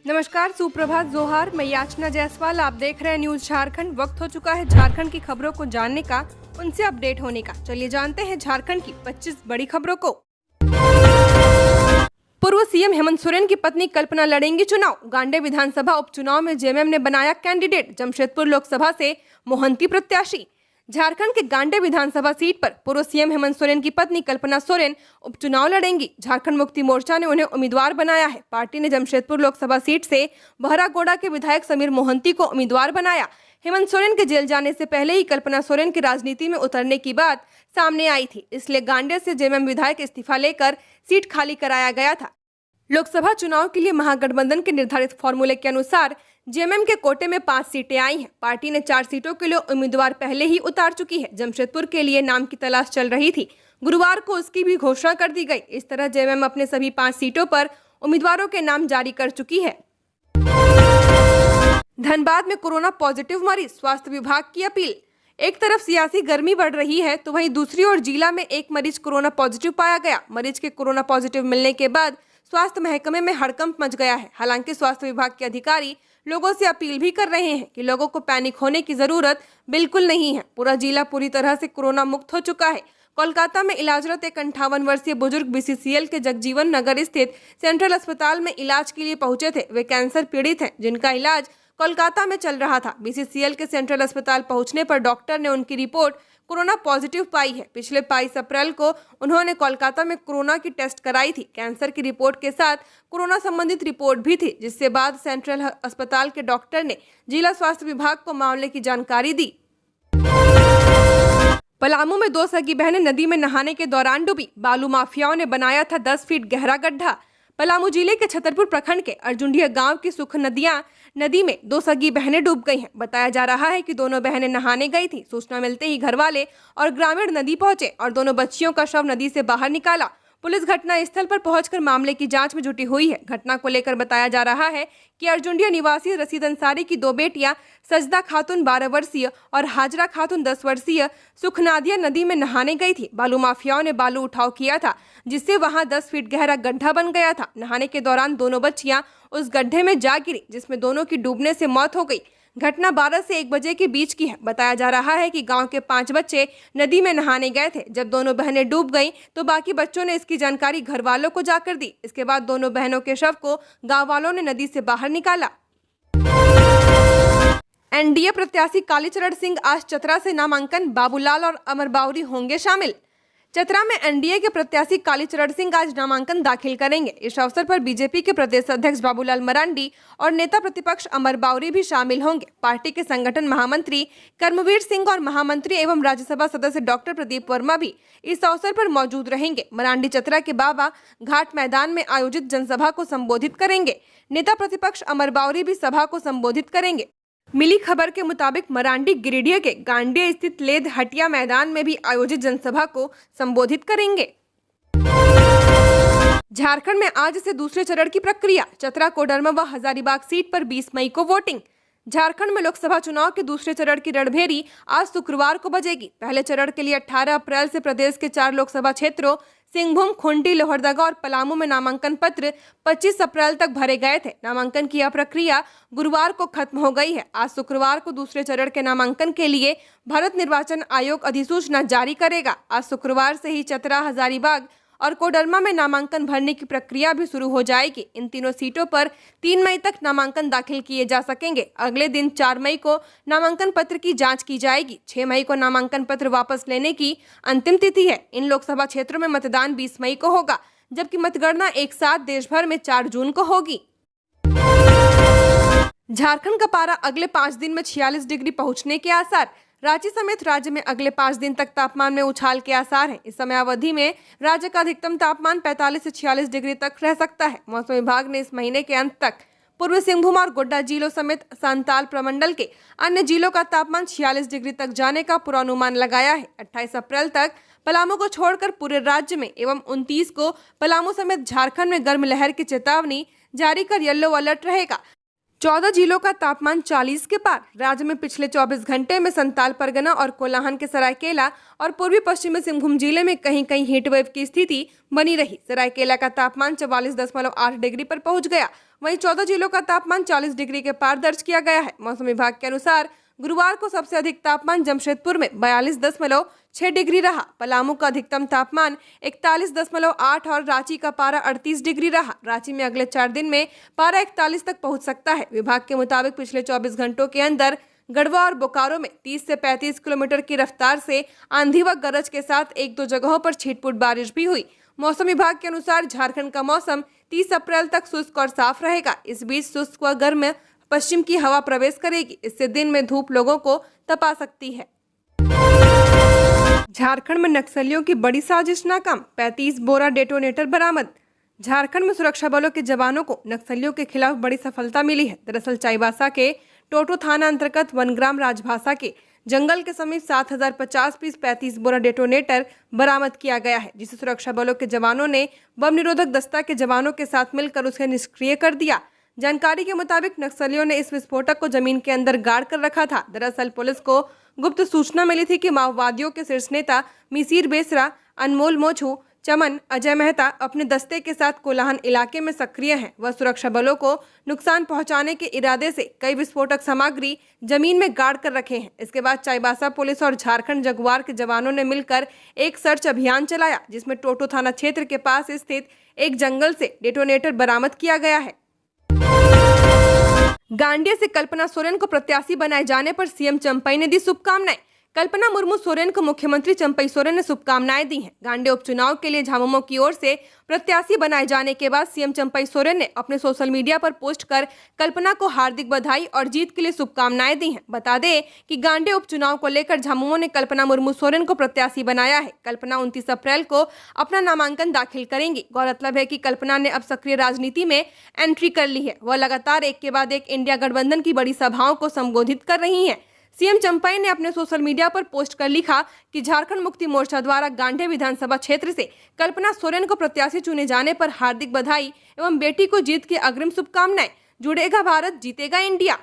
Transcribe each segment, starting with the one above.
नमस्कार, सुप्रभात, जोहार। मैं याचना जायसवाल, आप देख रहे हैं न्यूज झारखंड। वक्त हो चुका है झारखंड की खबरों को जानने का, उनसे अपडेट होने का। चलिए जानते हैं झारखंड की 25 बड़ी खबरों को। पूर्व सीएम हेमंत सोरेन की पत्नी कल्पना लड़ेंगी चुनाव। गांडे विधानसभा उपचुनाव में जेएमएम ने बनाया कैंडिडेट। जमशेदपुर लोकसभा से मोहंती प्रत्याशी। झारखंड के गांडे विधानसभा सीट पर पूर्व सीएम हेमंत सोरेन की पत्नी कल्पना सोरेन उपचुनाव लड़ेंगी। झारखंड मुक्ति मोर्चा ने उन्हें उम्मीदवार बनाया है। पार्टी ने जमशेदपुर लोकसभा सीट से बहरागोड़ा के विधायक समीर मोहंती को उम्मीदवार बनाया। हेमंत सोरेन के जेल जाने से पहले ही कल्पना सोरेन की राजनीति में उतरने की बात सामने आई थी, इसलिए गांडे से जेएमएम विधायक इस्तीफा लेकर सीट खाली कराया गया था। लोकसभा चुनाव के लिए महागठबंधन के निर्धारित फॉर्मूले के अनुसार जेएमएम के कोटे में 5 सीटें आई हैं। पार्टी ने 4 सीटों के लिए उम्मीदवार पहले ही उतार चुकी है। जमशेदपुर के लिए नाम की तलाश चल रही थी, गुरुवार को उसकी भी घोषणा कर दी गई। इस तरह जेएमएम अपने सभी 5 सीटों पर उम्मीदवारों के नाम जारी कर चुकी है। धनबाद में कोरोना पॉजिटिव मरीज, स्वास्थ्य विभाग की अपील। एक तरफ सियासी गर्मी बढ़ रही है तो वहीं दूसरी ओर जिला में एक मरीज कोरोना पॉजिटिव पाया गया। मरीज के कोरोना पॉजिटिव मिलने के बाद स्वास्थ्य महकमे में हड़कंप मच गया है। हालांकि स्वास्थ्य विभाग के अधिकारी लोगों से अपील भी कर रहे हैं कि लोगों को पैनिक होने की जरूरत बिल्कुल नहीं है। पूरा जिला पूरी तरह से कोरोना मुक्त हो चुका है। कोलकाता में इलाजरत एक 58 वर्षीय बुजुर्ग बीसीसीएल के जगजीवन नगर स्थित सेंट्रल अस्पताल में इलाज के लिए पहुंचे थे। वे कैंसर पीड़ित हैं, जिनका इलाज कोलकाता में चल रहा था। बीसीसीएल के सेंट्रल अस्पताल पहुंचने पर डॉक्टर ने उनकी रिपोर्ट कोरोना पॉजिटिव पाई है। पिछले 22 अप्रैल को उन्होंने कोलकाता में कोरोना की टेस्ट कराई थी। कैंसर की रिपोर्ट के साथ कोरोना संबंधित रिपोर्ट भी थी, जिससे बाद सेंट्रल अस्पताल के डॉक्टर ने जिला स्वास्थ्य विभाग को मामले की जानकारी दी। पलामू में 2 सगी बहनें नदी में नहाने के दौरान डूबी। बालू माफियाओं ने बनाया था 10 फीट गहरा गड्ढा। पलामू जिले के छतरपुर प्रखंड के अर्जुंडिया गांव की सुख नदी में 2 सगी बहनें डूब गई हैं। बताया जा रहा है कि दोनों बहनें नहाने गई थी। सूचना मिलते ही घरवाले और ग्रामीण नदी पहुंचे और दोनों बच्चियों का शव नदी से बाहर निकाला। पुलिस घटना स्थल पर पहुंचकर मामले की जांच में जुटी हुई है। घटना को लेकर बताया जा रहा है कि अर्जुंडिया निवासी रशीद अंसारी की 2 बेटियां सजदा खातून 12 वर्षीय और हाजरा खातून 10 वर्षीय सुखनादिया नदी में नहाने गई थी। बालू माफियाओं ने बालू उठाव किया था, जिससे वहां 10 फीट गहरा गड्ढा बन गया था। नहाने के दौरान दोनों बच्चियां उस गड्ढे में जा गिरी, जिसमें दोनों की डूबने से मौत हो गई। घटना 12 से 1 बजे के बीच की है। बताया जा रहा है कि गांव के 5 बच्चे नदी में नहाने गए थे। जब दोनों बहनें डूब गईं, तो बाकी बच्चों ने इसकी जानकारी घर वालों को जाकर दी। इसके बाद दोनों बहनों के शव को गांव वालों ने नदी से बाहर निकाला। एनडीए प्रत्याशी कालीचरण सिंह आज चतरा से नामांकन। बाबूलाल और अमर बावरी होंगे शामिल। चतरा में एनडीए के प्रत्याशी कालीचरण सिंह आज नामांकन दाखिल करेंगे। इस अवसर पर बीजेपी के प्रदेश अध्यक्ष बाबूलाल मरांडी और नेता प्रतिपक्ष अमर बावरी भी शामिल होंगे। पार्टी के संगठन महामंत्री कर्मवीर सिंह और महामंत्री एवं राज्यसभा सदस्य डॉक्टर प्रदीप वर्मा भी इस अवसर पर मौजूद रहेंगे। मरांडी चतरा के बाबा घाट मैदान में आयोजित जनसभा को संबोधित करेंगे। नेता प्रतिपक्ष अमर बावरी भी सभा को संबोधित करेंगे। मिली खबर के मुताबिक मरांडी गिरिडीह के गांडे स्थित लेद हटिया मैदान में भी आयोजित जनसभा को संबोधित करेंगे। झारखंड में आज से दूसरे चरण की प्रक्रिया। चतरा, कोडरमा व हजारीबाग सीट पर 20 मई को वोटिंग। झारखंड में लोकसभा चुनाव के दूसरे चरण की रणभेरी आज शुक्रवार को बजेगी। पहले चरण के लिए 18 अप्रैल से प्रदेश के 4 लोकसभा क्षेत्रों सिंहभूम, खूंटी, लोहरदगा और पलामू में नामांकन पत्र 25 अप्रैल तक भरे गए थे। नामांकन की यह प्रक्रिया गुरुवार को खत्म हो गई है। आज शुक्रवार को दूसरे चरण के नामांकन के लिए भारत निर्वाचन आयोग अधिसूचना जारी करेगा। आज शुक्रवार से ही चतरा, हजारीबाग और कोडरमा में नामांकन भरने की प्रक्रिया भी शुरू हो जाएगी। इन तीनों सीटों पर 3 मई तक नामांकन दाखिल किए जा सकेंगे। अगले दिन 4 मई को नामांकन पत्र की जांच की जाएगी। 6 मई को नामांकन पत्र वापस लेने की अंतिम तिथि है। इन लोकसभा क्षेत्रों में मतदान 20 मई को होगा, जबकि मतगणना एक साथ देश भर में 4 जून को होगी। झारखंड का पारा अगले 5 दिन में 46 डिग्री पहुंचने के आसार। रांची समेत राज्य में अगले 5 दिन तक तापमान में उछाल के आसार हैं। इस समय अवधि में राज्य का अधिकतम तापमान 45 से 46 डिग्री तक रह सकता है। मौसम विभाग ने इस महीने के अंत तक पूर्वी सिंहभूम और गोड्डा जिलों समेत संताल प्रमंडल के अन्य जिलों का तापमान 46 डिग्री तक जाने का पूर्वानुमान लगाया है। 28 अप्रैल तक पलामू को छोड़कर पूरे राज्य में एवं 29 को पलामू समेत झारखंड में गर्म लहर की चेतावनी जारी कर येलो अलर्ट रहेगा। 14 जिलों का तापमान 40 के पार। राज्य में पिछले 24 घंटे में संताल परगना और कोल्हान के सरायकेला और पूर्वी पश्चिमी सिंहभूम जिले में कहीं कहीं हीट वेव की स्थिति बनी रही। सरायकेला का तापमान 44.8 डिग्री पर पहुंच गया। वहीं 14 जिलों का तापमान 40 डिग्री के पार दर्ज किया गया है। मौसम विभाग के अनुसार गुरुवार को सबसे अधिक तापमान जमशेदपुर में 42.6 डिग्री रहा। पलामू का अधिकतम तापमान 41.8 और रांची का पारा 38 डिग्री रहा। रांची में अगले 4 दिन में पारा 41 तक पहुंच सकता है। विभाग के मुताबिक पिछले 24 घंटों के अंदर गढ़वा और बोकारो में 30 से 35 किलोमीटर की रफ्तार से आंधी व गरज के साथ 1-2 जगहों पर छिटपुट बारिश भी हुई। मौसम विभाग के अनुसार झारखंड का मौसम 30 अप्रैल तक शुष्क और साफ रहेगा। इस बीच शुष्क व गर्म पश्चिम की हवा प्रवेश करेगी। इससे दिन में धूप लोगों को तपा सकती है। झारखंड में नक्सलियों की बड़ी साजिश नाकाम, 35 बोरा डेटोनेटर बरामद। झारखंड में सुरक्षा बलों के जवानों को नक्सलियों के खिलाफ बड़ी सफलता मिली है। दरअसल चाईबासा के टोटो थाना अंतर्गत वनग्राम राजभाषा के जंगल के समीप 7050 पीस 35 बोरा डेटोनेटर बरामद किया गया है, जिसे सुरक्षा बलों के जवानों ने बम निरोधक दस्ता के जवानों के साथ मिलकर उसे निष्क्रिय कर दिया। जानकारी के मुताबिक नक्सलियों ने इस विस्फोटक को जमीन के अंदर गाड़ कर रखा था। दरअसल पुलिस को गुप्त सूचना मिली थी कि माओवादियों के शीर्ष नेता मिसिर बेसरा, अनमोल मोछू, चमन, अजय मेहता अपने दस्ते के साथ कोलाहन इलाके में सक्रिय हैं। वह सुरक्षा बलों को नुकसान पहुंचाने के इरादे से कई विस्फोटक सामग्री जमीन में गाड़ कर रखे हैं। इसके बाद चाईबासा पुलिस और झारखंड जगुआर के जवानों ने मिलकर एक सर्च अभियान चलाया, जिसमें टोटो थाना क्षेत्र के पास स्थित एक जंगल से डेटोनेटर बरामद किया गया है। गांडिया से कल्पना सोरेन को प्रत्याशी बनाए जाने पर सीएम चंपई ने दी शुभकामनाएं। कल्पना मुर्मू सोरेन को मुख्यमंत्री चंपई सोरेन ने शुभकामनाएं दी हैं। गांडिया उपचुनाव के लिए झामुमो की ओर से प्रत्याशी बनाए जाने के बाद सीएम चंपई सोरेन ने अपने सोशल मीडिया पर पोस्ट कर कल्पना को हार्दिक बधाई और जीत के लिए शुभकामनाएं दी हैं। बता दें कि गांडिया उपचुनाव को लेकर झामुमो ने कल्पना मुर्मू सोरेन को प्रत्याशी बनाया है। कल्पना 29 अप्रैल को अपना नामांकन दाखिल करेंगी। गौरतलब है कि कल्पना ने अब सक्रिय राजनीति में एंट्री कर ली है। वह लगातार एक के बाद एक इंडिया गठबंधन की बड़ी सभाओं को संबोधित कर रही है। सीएम चंपई ने अपने सोशल मीडिया पर पोस्ट कर लिखा कि झारखंड मुक्ति मोर्चा द्वारा गांडिया विधानसभा क्षेत्र से कल्पना सोरेन को प्रत्याशी चुने जाने पर हार्दिक बधाई एवं बेटी को जीत की अग्रिम शुभकामनाएं। जुड़ेगा भारत, जीतेगा इंडिया।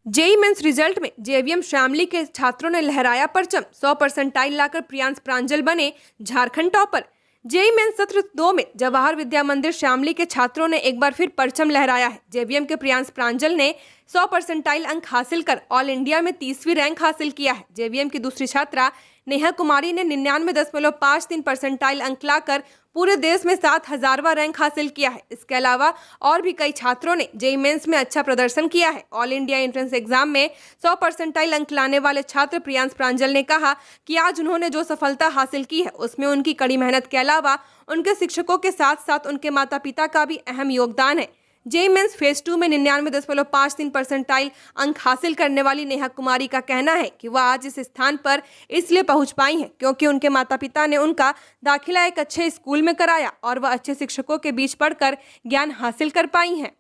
जेईई मेंस रिजल्ट में जेवीएम शामली के छात्रों ने लहराया परचम। 100 परसेंटाइल लाकर प्रियांश प्रांजल बने झारखंड टॉपर। जेईई मेंस सत्र 2 में जवाहर विद्या मंदिर शामली के छात्रों ने एक बार फिर परचम लहराया है। जेवीएम के प्रियांश प्रांजल ने 100 परसेंटाइल अंक हासिल कर ऑल इंडिया में 30वीं रैंक हासिल किया है। जेवीएम की दूसरी छात्रा नेहा कुमारी ने 99.53 परसेंटाइल अंक लाकर पूरे देश में 7000वां रैंक हासिल किया है। इसके अलावा और भी कई छात्रों ने जेईई मेंस में अच्छा प्रदर्शन किया है। ऑल इंडिया एंट्रेंस एग्जाम में 100 परसेंटाइल अंक लाने वाले छात्र प्रियांश प्रांजल ने कहा कि आज उन्होंने जो सफलता हासिल की है उसमें उनकी कड़ी मेहनत के अलावा उनके शिक्षकों के साथ साथ उनके माता पिता का भी अहम योगदान है। जेईई मेंस फेज 2 में 99.53 परसेंटाइल अंक हासिल करने वाली नेहा कुमारी का कहना है कि वह आज इस स्थान पर इसलिए पहुंच पाई हैं क्योंकि उनके माता पिता ने उनका दाखिला एक अच्छे स्कूल में कराया और वह अच्छे शिक्षकों के बीच पढ़कर ज्ञान हासिल कर पाई हैं।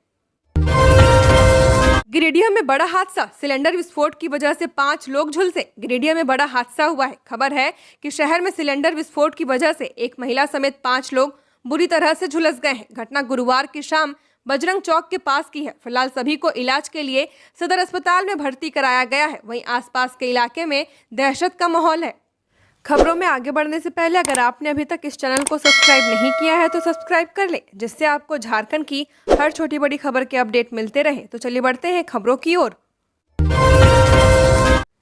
गिरिडीह में बड़ा हादसा, सिलेंडर विस्फोट की वजह से 5 लोग झुलसे। गिरिडीह में बड़ा हादसा हुआ है। खबर है कि शहर में सिलेंडर विस्फोट की वजह से एक महिला समेत 5 लोग बुरी तरह से झुलस गए हैं। घटना गुरुवार की शाम बजरंग चौक के पास की है। फिलहाल सभी को इलाज के लिए सदर अस्पताल में भर्ती कराया गया है। वहीं आसपास के इलाके में दहशत का माहौल है। खबरों में आगे बढ़ने से पहले अगर आपने अभी तक इस चैनल को सब्सक्राइब नहीं किया है तो सब्सक्राइब कर ले, जिससे आपको झारखंड की हर छोटी बड़ी खबर के अपडेट मिलते रहे। तो चलिए बढ़ते हैं खबरों की ओर।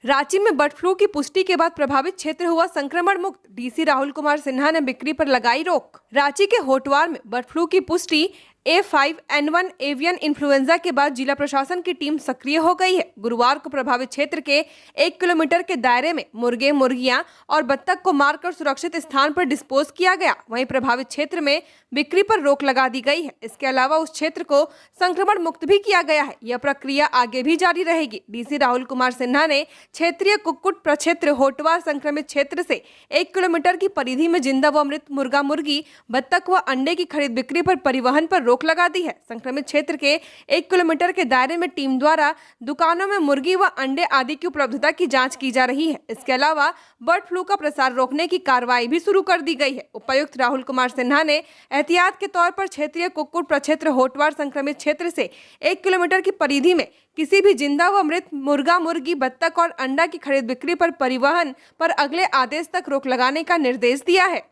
रांची में बर्ड फ्लू की पुष्टि के बाद प्रभावित क्षेत्र हुआ संक्रमण मुक्त। डीसी राहुल कुमार सिन्हा ने बिक्री पर लगाई रोक। रांची के होटवार में बर्ड फ्लू की पुष्टि A5N1 एवियन इन्फ्लुएंजा के बाद जिला प्रशासन की टीम सक्रिय हो गई है। गुरुवार को प्रभावित क्षेत्र के 1 किलोमीटर के दायरे में मुर्गे, मुर्गियां और बत्तख को मारकर सुरक्षित स्थान पर डिस्पोज किया गया। वहीं प्रभावित क्षेत्र में बिक्री पर रोक लगा दी गई है। इसके अलावा उस क्षेत्र को संक्रमण मुक्त भी किया गया है। यह प्रक्रिया आगे भी जारी रहेगी। डीसी राहुल कुमार सिन्हा ने क्षेत्रीय कुक्कुट प्रक्षेत्र होटवार संक्रमित क्षेत्र से 1 किलोमीटर की परिधि में जिंदा व मृत मुर्गा, मुर्गी, बत्तख व अंडे की खरीद बिक्री पर परिवहन पर रोक लगा दी है। संक्रमित क्षेत्र के 1 किलोमीटर के दायरे में टीम द्वारा दुकानों में मुर्गी व अंडे आदि की उपलब्धता की जांच की जा रही है। इसके अलावा बर्ड फ्लू का प्रसार रोकने की कार्रवाई भी शुरू कर दी गई है। उपायुक्त राहुल कुमार सिन्हा ने एहतियात के तौर पर क्षेत्रीय कुक्कुट प्रक्षेत्र होटवार संक्रमित क्षेत्र से 1 किलोमीटर की परिधि में किसी भी जिंदा व मृत मुर्गा, मुर्गी, बत्तख और अंडा की खरीद बिक्री पर परिवहन पर अगले आदेश तक रोक लगाने का निर्देश दिया है।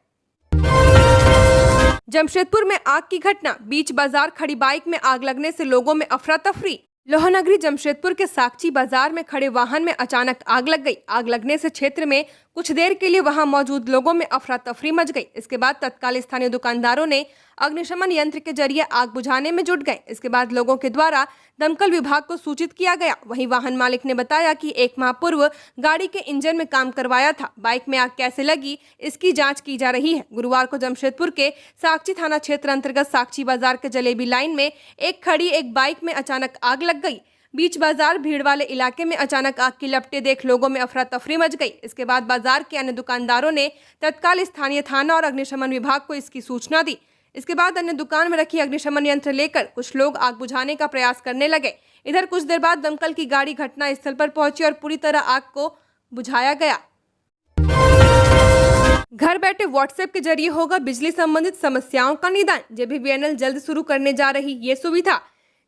जमशेदपुर में आग की घटना, बीच बाजार खड़ी बाइक में आग लगने से लोगों में अफरा तफरी। लोहानगरी जमशेदपुर के साकची बाजार में खड़े वाहन में अचानक आग लग गई। आग लगने से क्षेत्र में कुछ देर के लिए वहां मौजूद लोगों में अफरा तफरी मच गई। इसके बाद तत्काल स्थानीय दुकानदारों ने अग्निशमन यंत्र के जरिए आग बुझाने में जुट गए। इसके बाद लोगों के द्वारा दमकल विभाग को सूचित किया गया। वहीं वाहन मालिक ने बताया कि 1 माह पूर्व गाड़ी के इंजन में काम करवाया था। बाइक में आग कैसे लगी, इसकी जांच की जा रही है। गुरुवार को जमशेदपुर के साकची थाना क्षेत्र अंतर्गत साकची बाजार के जलेबी लाइन में खड़ी एक बाइक में अचानक आग लग गई। बीच बाजार भीड़ वाले इलाके में अचानक आग की लपटें देख लोगों में अफरा तफरी मच गई। इसके बाद बाजार के अन्य दुकानदारों ने तत्काल स्थानीय थाना और अग्निशमन विभाग को इसकी सूचना दी। इसके बाद अन्य दुकान में रखी अग्निशमन यंत्र लेकर कुछ लोग आग बुझाने का प्रयास करने लगे। इधर कुछ देर बाद दमकल की गाड़ी घटना स्थल पर पहुंची और पूरी तरह आग को बुझाया गया। घर बैठे व्हाट्सएप के जरिए होगा बिजली संबंधित समस्याओं का निदान। जेबीवीएनएल जल्द शुरू करने जा रही ये सुविधा।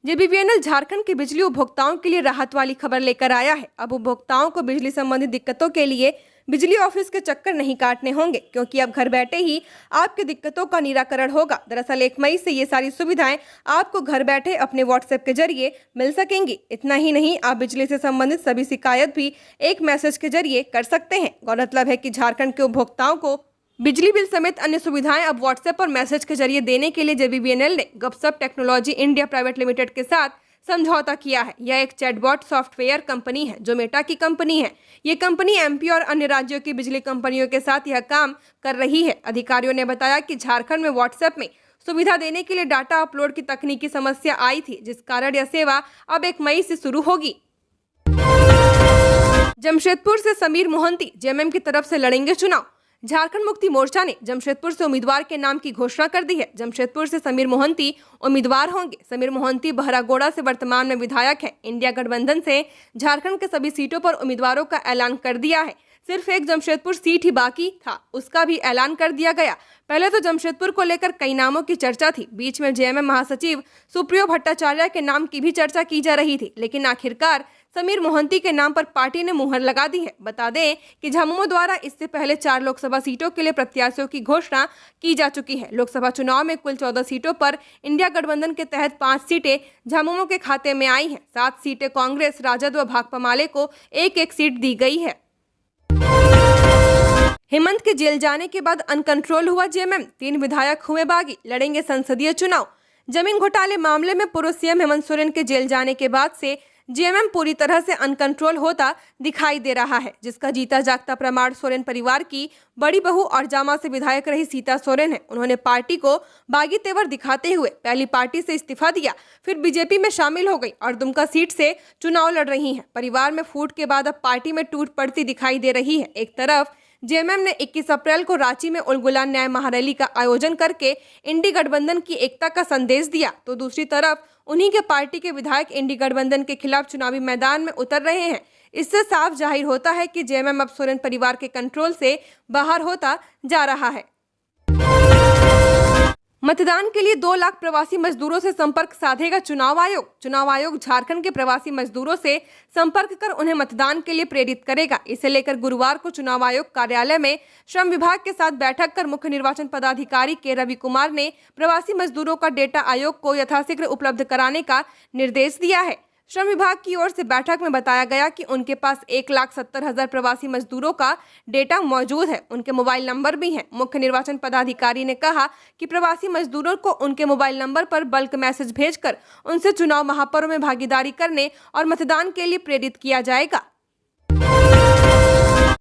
जेबीवीएनएल झारखंड के बिजली उपभोक्ताओं के लिए राहत वाली खबर लेकर आया है। अब उपभोक्ताओं को बिजली संबंधित दिक्कतों के लिए बिजली ऑफिस के चक्कर नहीं काटने होंगे, क्योंकि अब घर बैठे ही आपकी दिक्कतों का निराकरण होगा। दरअसल 1 मई से ये सारी सुविधाएं आपको घर बैठे अपने व्हाट्सएप के जरिए मिल सकेंगी। इतना ही नहीं, आप बिजली से संबंधित सभी शिकायत भी एक मैसेज के जरिए कर सकते हैं। गौरतलब है कि झारखंड के उपभोक्ताओं को बिजली बिल समेत अन्य सुविधाएं अब व्हाट्सएप और मैसेज के जरिए देने के लिए जेबीवीएनएल ने गपसप टेक्नोलॉजी इंडिया प्राइवेट लिमिटेड के साथ समझौता किया है। यह एक चैटबॉट सॉफ्टवेयर कंपनी है जो मेटा की कंपनी है। ये कंपनी एमपी और अन्य राज्यों की बिजली कंपनियों के साथ यह काम कर रही है। अधिकारियों ने बताया कि झारखंड में व्हाट्सएप में सुविधा देने के लिए डाटा अपलोड की तकनीकी समस्या आई थी, जिस कारण यह सेवा अब 1 मई से शुरू होगी। जमशेदपुर से समीर मोहंती जेएमएम की तरफ से लड़ेंगे चुनाव। झारखंड मुक्ति मोर्चा ने जमशेदपुर से उम्मीदवार के नाम की घोषणा कर दी है। जमशेदपुर से समीर मोहंती उम्मीदवार होंगे। समीर मोहंती बहरागोड़ा से वर्तमान में विधायक है। इंडिया गठबंधन से झारखंड के सभी सीटों पर उम्मीदवारों का ऐलान कर दिया है। सिर्फ एक जमशेदपुर सीट ही बाकी था, उसका भी ऐलान कर दिया गया। पहले तो जमशेदपुर को लेकर कई नामों की चर्चा थी। बीच में जेएमएम महासचिव सुप्रियो भट्टाचार्य के नाम की भी चर्चा की जा रही थी, लेकिन आखिरकार समीर मोहंती के नाम पर पार्टी ने मुहर लगा दी है। बता दें कि झामुमो द्वारा इससे पहले 4 लोकसभा सीटों के लिए प्रत्याशियों की घोषणा की जा चुकी है। लोकसभा चुनाव में कुल 14 सीटों पर इंडिया गठबंधन के तहत 5 सीटें झामुमो के खाते में आई हैं। 7 सीटें कांग्रेस, राजद व भाकपा माले को एक सीट दी गई है। हेमंत के जेल जाने के बाद अनकंट्रोल हुआ जेएमएम, 3 विधायक हुए बागी, लड़ेंगे संसदीय चुनाव। जमीन घोटाले मामले में पूर्व सीएम हेमंत सोरेन के जेल जाने के बाद से जेएमएम पूरी तरह से अनकंट्रोल होता दिखाई दे रहा है, जिसका जीता जागता प्रमाण सोरेन परिवार की बड़ी बहू और जामा से विधायक रही सीता सोरेन है। उन्होंने पार्टी को बागी तेवर दिखाते हुए पहली पार्टी से इस्तीफा दिया, फिर बीजेपी में शामिल हो गई और दुमका सीट से चुनाव लड़ रही हैं। परिवार में फूट के बाद अब पार्टी में टूट पड़ती दिखाई दे रही है। एक तरफ जेएमएम ने 21 अप्रैल को रांची में उलगुलान न्याय महारैली का आयोजन करके इंडी गठबंधन की एकता का संदेश दिया, तो दूसरी तरफ उन्हीं के पार्टी के विधायक इंडी गठबंधन के खिलाफ चुनावी मैदान में उतर रहे हैं। इससे साफ जाहिर होता है कि जेएमएम अब सोरेन परिवार के कंट्रोल से बाहर होता जा रहा है। मतदान के लिए 2 लाख प्रवासी मजदूरों से संपर्क साधेगा चुनाव आयोग। चुनाव आयोग झारखंड के प्रवासी मजदूरों से संपर्क कर उन्हें मतदान के लिए प्रेरित करेगा। इसे लेकर गुरुवार को चुनाव आयोग कार्यालय में श्रम विभाग के साथ बैठक कर मुख्य निर्वाचन पदाधिकारी के रवि कुमार ने प्रवासी मजदूरों का डेटा आयोग को यथाशीघ्र उपलब्ध कराने का निर्देश दिया है। श्रम विभाग की ओर से बैठक में बताया गया कि उनके पास 1,70,000 प्रवासी मजदूरों का डेटा मौजूद है। उनके मोबाइल नंबर भी हैं। मुख्य निर्वाचन पदाधिकारी ने कहा कि प्रवासी मजदूरों को उनके मोबाइल नंबर पर बल्क मैसेज भेजकर उनसे चुनाव महापर्व में भागीदारी करने और मतदान के लिए प्रेरित किया जाएगा।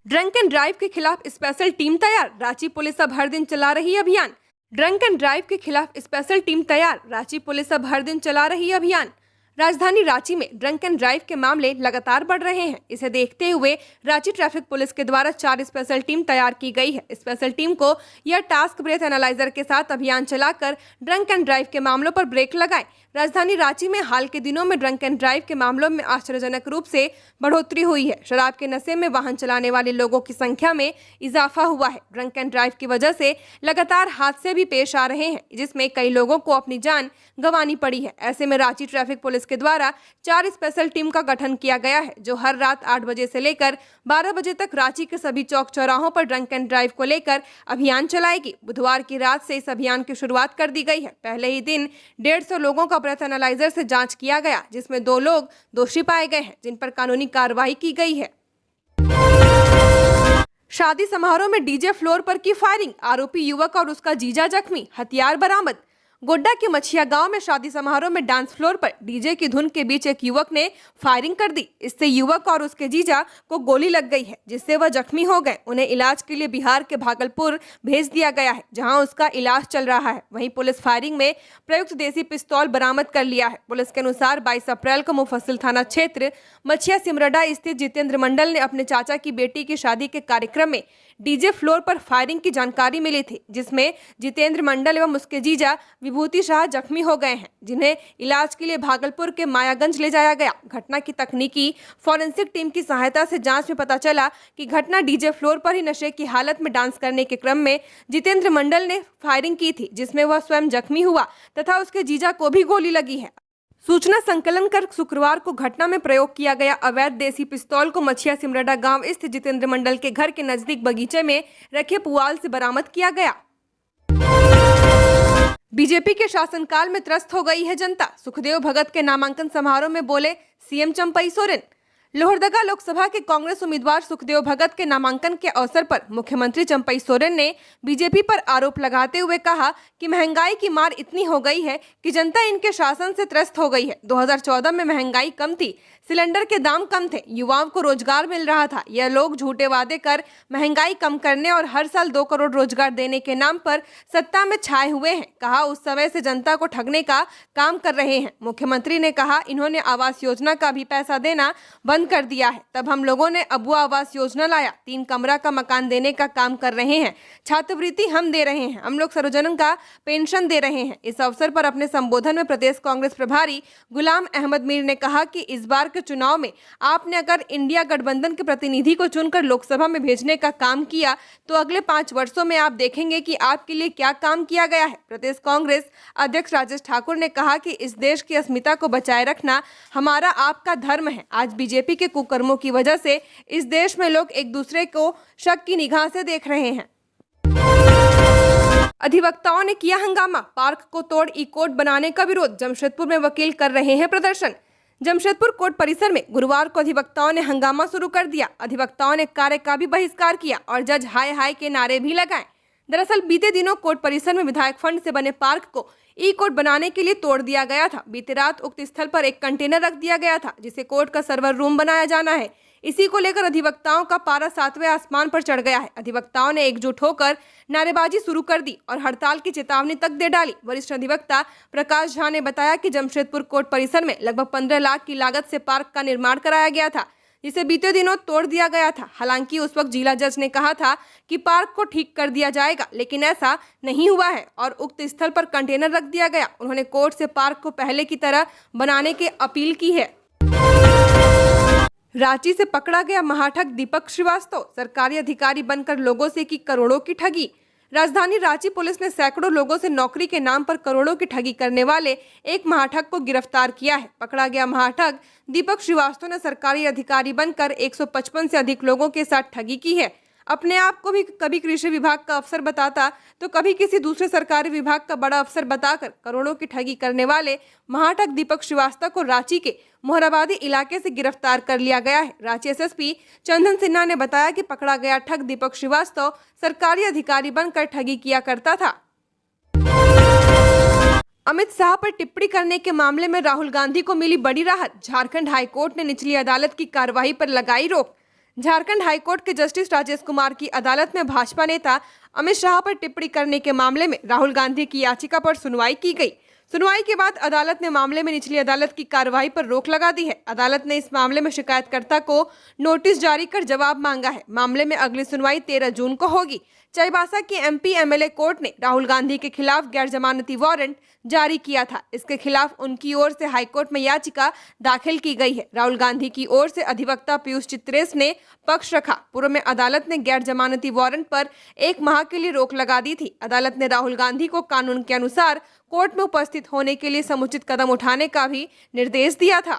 ड्रंक एंड ड्राइव के खिलाफ स्पेशल टीम तैयार, रांची पुलिस अब हर दिन चला रही अभियान। ड्रंक एंड ड्राइव के खिलाफ स्पेशल टीम तैयार, रांची पुलिस अब हर दिन चला रही अभियान। राजधानी रांची में ड्रंक एंड ड्राइव के मामले लगातार बढ़ रहे हैं। इसे देखते हुए रांची ट्रैफिक पुलिस के द्वारा 4 स्पेशल टीम तैयार की गई है। स्पेशल टीम को यह टास्क ब्रेथ एनालाइजर के साथ अभियान चलाकर ड्रंक एंड ड्राइव के मामलों पर ब्रेक लगाए। राजधानी रांची में हाल के दिनों में ड्रंक एंड ड्राइव के मामलों में आश्चर्यजनक रूप से बढ़ोतरी हुई है। शराब के नशे में वाहन चलाने वाले लोगों की संख्या में इजाफा हुआ है। ड्रंक एंड ड्राइव की वजह से लगातार हादसे भी पेश आ रहे हैं, जिसमें कई लोगों को अपनी जान गंवानी पड़ी है। ऐसे में रांची ट्रैफिक पुलिस पुलिस के द्वारा 4 स्पेशल टीम का गठन किया गया है, जो हर रात 8 बजे से लेकर 12 बजे तक रांची के सभी चौक चौराहों पर ड्रंक एंड ड्राइव को लेकर अभियान चलाएगी। बुधवार की रात से इस अभियान की शुरुआत कर दी गई है। पहले ही दिन 150 लोगों का ब्रेथ एनालाइजर से जांच किया गया, जिसमें 2 लोग दोषी पाए गए हैं, जिन पर कानूनी कार्रवाई की गई है। शादी समारोह में डीजे फ्लोर पर की फायरिंग, आरोपी युवक और उसका जीजा जख्मी, हथियार बरामद। गोड्डा के मछिया गांव में शादी समारोह में डांस फ्लोर पर डीजे की धुन के बीच एक युवक ने फायरिंग कर दी। इससे युवक और उसके जीजा को गोली लग गई है, जिससे वह जख्मी हो गए। उन्हें इलाज के लिए बिहार के भागलपुर भेज दिया गया है, जहां उसका इलाज चल रहा है। वहीं पुलिस फायरिंग में प्रयुक्त देसी पिस्तौल बरामद कर लिया है। पुलिस के अनुसार 22 अप्रैल को मुफस्सिल थाना क्षेत्र मछिया सिमरडा स्थित जितेंद्र मंडल ने अपने चाचा की बेटी की शादी के कार्यक्रम में डीजे फ्लोर पर फायरिंग की जानकारी मिली थी, जिसमें जितेंद्र मंडल एवं उसके जीजा विभूति शाह जख्मी हो गए हैं, जिन्हें इलाज के लिए भागलपुर के मायागंज ले जाया गया। घटना की तकनीकी फॉरेंसिक टीम की सहायता से जांच में पता चला कि घटना डीजे फ्लोर पर ही नशे की हालत में डांस करने के क्रम में जितेंद्र मंडल ने फायरिंग की थी, जिसमें वह स्वयं जख्मी हुआ तथा उसके जीजा को भी गोली लगी है। सूचना संकलन कर शुक्रवार को घटना में प्रयोग किया गया अवैध देसी पिस्तौल को मछिया सिमरडा गांव स्थित जितेंद्र मंडल के घर के नजदीक बगीचे में रखे पुआल से बरामद किया गया। बीजेपी के शासनकाल में त्रस्त हो गई है जनता, सुखदेव भगत के नामांकन समारोह में बोले सीएम चंपई सोरेन। लोहरदगा लोकसभा के कांग्रेस उम्मीदवार सुखदेव भगत के नामांकन के अवसर पर मुख्यमंत्री चंपई सोरेन ने बीजेपी पर आरोप लगाते हुए कहा कि महंगाई की मार इतनी हो गई है कि जनता इनके शासन से त्रस्त हो गई है। 2014 में महंगाई कम थी, सिलेंडर के दाम कम थे, युवाओं को रोजगार मिल रहा था। यह लोग झूठे वादे कर महंगाई कम करने और हर साल 2 करोड़ रोजगार देने के नाम पर सत्ता में छाए हुए हैं। कहा उस समय से जनता को ठगने का काम कर रहे हैं। मुख्यमंत्री ने कहा इन्होंने आवास योजना का भी पैसा देना बंद कर दिया है, तब हम लोगों ने अबुआ आवास योजना लाया, 3 कमरा का मकान देने का काम कर रहे हैं, छात्रवृत्ति हम दे रहे हैं, हम लोग सर्वजन का पेंशन दे रहे हैं। इस अवसर पर अपने संबोधन में प्रदेश कांग्रेस प्रभारी गुलाम अहमद मीर ने कहा कि इस बार के चुनाव में आपने अगर इंडिया गठबंधन के प्रतिनिधि को चुनकर लोकसभा में भेजने का काम किया तो अगले 5 वर्षों में आप देखेंगे कि आपके लिए क्या काम किया गया है। प्रदेश कांग्रेस अध्यक्ष राजेश ठाकुर ने कहा कि इस देश की अस्मिता को बचाए रखना हमारा आपका धर्म है। आज बीजेपी के कुकर्मों की वजह से इस देश में लोग एक दूसरे को शक की निगाह से देख रहे हैं। अधिवक्ताओं ने किया हंगामा, पार्क को तोड़ ई कोर्ट बनाने का विरोध, जमशेदपुर में वकील कर रहे हैं प्रदर्शन। जमशेदपुर कोर्ट परिसर में गुरुवार को अधिवक्ताओं ने हंगामा शुरू कर दिया। अधिवक्ताओं ने कार्य का भी बहिष्कार किया और जज हाय हाय के नारे भी लगाए। दरअसल बीते दिनों कोर्ट परिसर में विधायक फंड से बने पार्क को ई कोर्ट बनाने के लिए तोड़ दिया गया था। बीते रात उक्त स्थल पर एक कंटेनर रख दिया गया था, जिसे कोर्ट का सर्वर रूम बनाया जाना है। इसी को लेकर अधिवक्ताओं का पारा 7वें आसमान पर चढ़ गया है। अधिवक्ताओं ने एकजुट होकर नारेबाजी शुरू कर दी और हड़ताल की चेतावनी तक दे डाली। वरिष्ठ अधिवक्ता प्रकाश झा ने बताया कि जमशेदपुर कोर्ट परिसर में लगभग 15 लाख की लागत से पार्क का निर्माण कराया गया था, जिसे बीते दिनों तोड़ दिया गया था। हालांकि उस वक्त जिला जज ने कहा था कि पार्क को ठीक कर दिया जाएगा, लेकिन ऐसा नहीं हुआ है और उक्त स्थल पर कंटेनर रख दिया गया। उन्होंने कोर्ट से पार्क को पहले की तरह बनाने की अपील की है। रांची से पकड़ा गया महाठग दीपक श्रीवास्तव, सरकारी अधिकारी बनकर लोगों से की करोड़ों की ठगी। राजधानी रांची पुलिस ने सैकड़ों लोगों से नौकरी के नाम पर करोड़ों की ठगी करने वाले एक महाठग को गिरफ्तार किया है। पकड़ा गया महाठग दीपक श्रीवास्तव ने सरकारी अधिकारी बनकर 155 से अधिक लोगों के साथ ठगी की है। अपने आप को भी कभी कृषि विभाग का अफसर बताता तो कभी किसी दूसरे सरकारी विभाग का बड़ा अफसर बताकर करोड़ों की ठगी करने वाले महाठग दीपक श्रीवास्तव को रांची के मोहराबादी इलाके से गिरफ्तार कर लिया गया है। रांची एसएसपी चंदन सिन्हा ने बताया कि पकड़ा गया ठग दीपक श्रीवास्तव सरकारी अधिकारी बनकर ठगी किया करता था। अमित शाह पर टिप्पणी करने के मामले में राहुल गांधी को मिली बड़ी राहत, झारखंड हाईकोर्ट ने निचली अदालत की कार्रवाई पर लगाई रोक। झारखंड हाईकोर्ट के जस्टिस राजेश कुमार की अदालत में भाजपा नेता अमित शाह पर टिप्पणी करने के मामले में राहुल गांधी की याचिका पर सुनवाई की गई। सुनवाई के बाद अदालत ने मामले में निचली अदालत की कार्रवाई पर रोक लगा दी है। अदालत ने इस मामले में शिकायतकर्ता को नोटिस जारी कर जवाब मांगा है। मामले में अगली सुनवाई 13 जून को होगी। चाईबासा की एमपी एमएलए कोर्ट ने राहुल गांधी के खिलाफ गैर जमानती वारंट जारी किया था। इसके खिलाफ उनकी ओर से हाईकोर्ट में याचिका दाखिल की गई है। राहुल गांधी की ओर से अधिवक्ता पीयूष चित्रेश ने पक्ष रखा। पूर्व में अदालत ने गैर जमानती वारंट पर 1 माह के लिए रोक लगा दी थी। अदालत ने राहुल गांधी को कानून के अनुसार कोर्ट में उपस्थित होने के लिए समुचित कदम उठाने का भी निर्देश दिया था।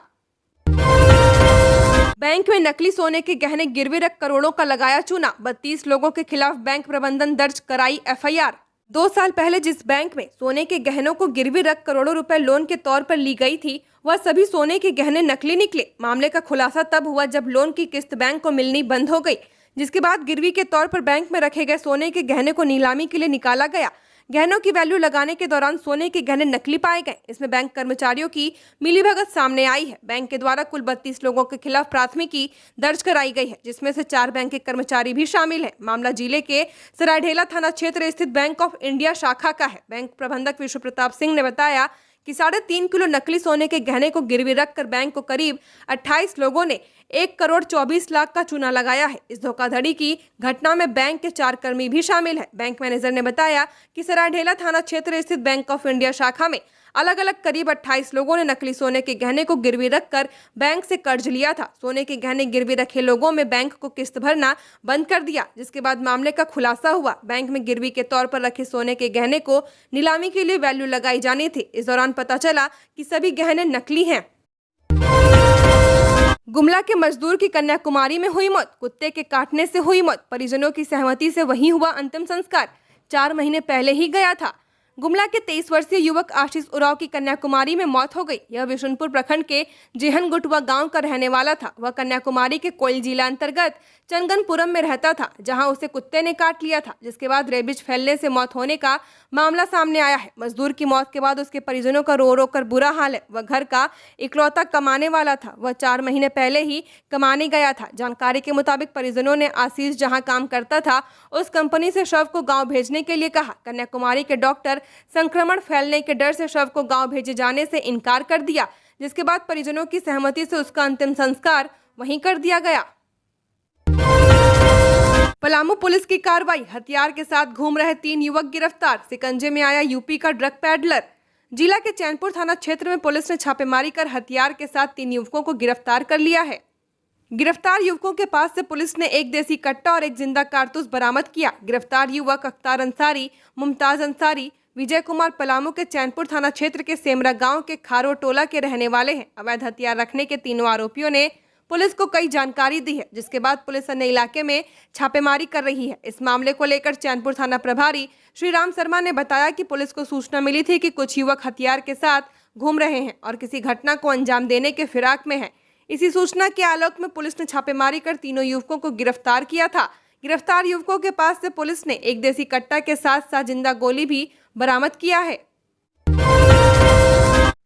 बैंक में नकली सोने के गहने गिरवी रख करोड़ों का लगाया चूना, 32 लोगों के खिलाफ बैंक प्रबंधन दर्ज कराई FIR। 2 साल पहले जिस बैंक में सोने के गहनों को गिरवी रख करोड़ों रुपए लोन के तौर पर ली गई थी, वह सभी सोने के गहने नकली निकले। मामले का खुलासा तब हुआ जब लोन की किस्त बैंक को मिलनी बंद हो गई, जिसके बाद गिरवी के तौर पर बैंक में रखे गए सोने के गहने को नीलामी के लिए निकाला गया। गहनों की वैल्यू लगाने के दौरान सोने के गहने नकली पाए गए। इसमें बैंक कर्मचारियों की मिलीभगत सामने आई है। बैंक के द्वारा कुल 32 लोगों के खिलाफ प्राथमिकी दर्ज कराई गई है, जिसमें से 4 बैंक के कर्मचारी भी शामिल हैं। मामला जिले के सरायढेला थाना क्षेत्र स्थित बैंक ऑफ इंडिया शाखा का है। बैंक प्रबंधक विश्व प्रताप सिंह ने बताया कि 3.5 किलो नकली सोने के गहने को गिरवी रखकर बैंक को करीब 28 लोगों ने 1 करोड़ 24 लाख का चूना लगाया है। इस धोखाधड़ी की घटना में बैंक के 4 कर्मी भी शामिल हैं। बैंक मैनेजर ने बताया कि सरायढेला थाना क्षेत्र स्थित बैंक ऑफ इंडिया शाखा में अलग अलग करीब 28 लोगों ने नकली सोने के गहने को गिरवी रखकर बैंक से कर्ज लिया था। सोने के गहने गिरवी रखे लोगों में बैंक को किस्त भरना बंद कर दिया, जिसके बाद मामले का खुलासा हुआ। बैंक में गिरवी के तौर पर रखे सोने के गहने को नीलामी के लिए वैल्यू लगाई जानी थी। इस दौरान पता चला कि सभी गहने नकली हैं। गुमला के मजदूर की कन्याकुमारी में हुई मौत, कुत्ते के काटने से हुई मौत। परिजनों की सहमति से वहीं हुआ अंतिम संस्कार, 4 महीने पहले ही गया था। गुमला के 23 वर्षीय युवक आशीष उरांव की कन्याकुमारी में मौत हो गई। यह विशुनपुर प्रखंड के जेहनगुटवा गांव का रहने वाला था। वह कन्याकुमारी के कोयल जिला अंतर्गत चंगनपुरम में रहता था, जहां उसे कुत्ते ने काट लिया था, जिसके बाद रेबीज फैलने से मौत होने का मामला सामने आया है। मजदूर की मौत के बाद उसके परिजनों का रो रो कर बुरा हाल है। वह घर का इकलौता कमाने वाला था। वह 4 महीने पहले ही कमाने गया था। जानकारी के मुताबिक परिजनों ने आशीष जहां काम करता था, उस कंपनी से शव को गाँव भेजने के लिए कहा। कन्याकुमारी के डॉक्टर संक्रमण फैलने के डर से शव को गांव भेजे जाने से इनकार कर दिया, जिसके बाद परिजनों की सहमति से उसका अंतिम संस्कार वहीं कर दिया गया। पलामू पुलिस की कार्रवाई, हथियार के साथ घूम रहे 3 युवक गिरफ्तार। शिकंजे में आया यूपी का ड्रग पैडलर। जिला के चैनपुर थाना क्षेत्र में पुलिस ने छापेमारी कर हथियार के साथ 3 युवकों को गिरफ्तार कर लिया है। गिरफ्तार युवकों के पास से पुलिस ने 1 देसी कट्टा और 1 जिंदा कारतूस बरामद किया। गिरफ्तार युवक अख्तार अंसारी, मुमताज अंसारी, विजय कुमार पलामू के चैनपुर थाना क्षेत्र के सेमरा गांव के खारो टोला के रहने वाले हैं। अवैध हथियार रखने के 3 आरोपियों ने पुलिस को कई जानकारी दी है, जिसके बाद पुलिस अन्य इलाके में छापेमारी कर रही है। इस मामले को लेकर चैनपुर थाना प्रभारी श्री राम शर्मा ने बताया कि पुलिस को सूचना मिली थी कि कुछ युवक हथियार के साथ घूम रहे हैं और किसी घटना को अंजाम देने के फिराक में हैं। इसी सूचना के आलोक में पुलिस ने छापेमारी कर तीनों युवकों को गिरफ्तार किया था। गिरफ्तार युवकों के पास से पुलिस ने 1 देसी कट्टा के साथ 7 जिंदा गोली भी बरामद किया है।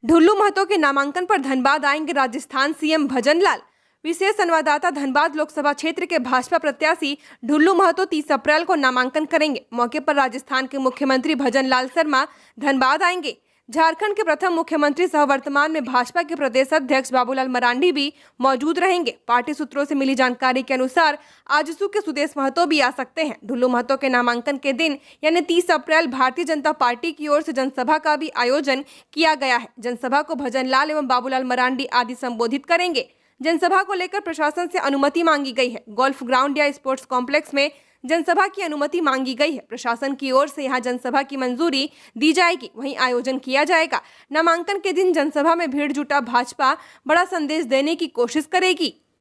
ढुल्लू महतो के नामांकन पर धनबाद आएंगे राजस्थान सीएम भजन लाल। विशेष संवाददाता धनबाद लोकसभा क्षेत्र के भाजपा प्रत्याशी ढुल्लू महतो 30 अप्रैल को नामांकन करेंगे। मौके पर राजस्थान के मुख्यमंत्री भजन लाल शर्मा धनबाद आएंगे। झारखंड के प्रथम मुख्यमंत्री सह वर्तमान में भाजपा के प्रदेश अध्यक्ष बाबूलाल मरांडी भी मौजूद रहेंगे। पार्टी सूत्रों से मिली जानकारी के अनुसार आजसू के सुदेश महतो भी आ सकते हैं। ढुल्लू महतो के नामांकन के दिन यानी 30 अप्रैल भारतीय जनता पार्टी की ओर से जनसभा का भी आयोजन किया गया है। जनसभा को भजन लाल एवं बाबूलाल मरांडी आदि संबोधित करेंगे। जनसभा को लेकर प्रशासन से अनुमति मांगी गई है। गोल्फ ग्राउंड या स्पोर्ट्स कॉम्प्लेक्स में जनसभा की अनुमति मांगी गई है। प्रशासन की ओर से यहां जनसभा की मंजूरी दी जाएगी, वहीं आयोजन किया जाएगा। नामांकन के दिन जनसभा में भीड़ जुटा भाजपा बड़ा संदेश देने की कोशिश करेगी।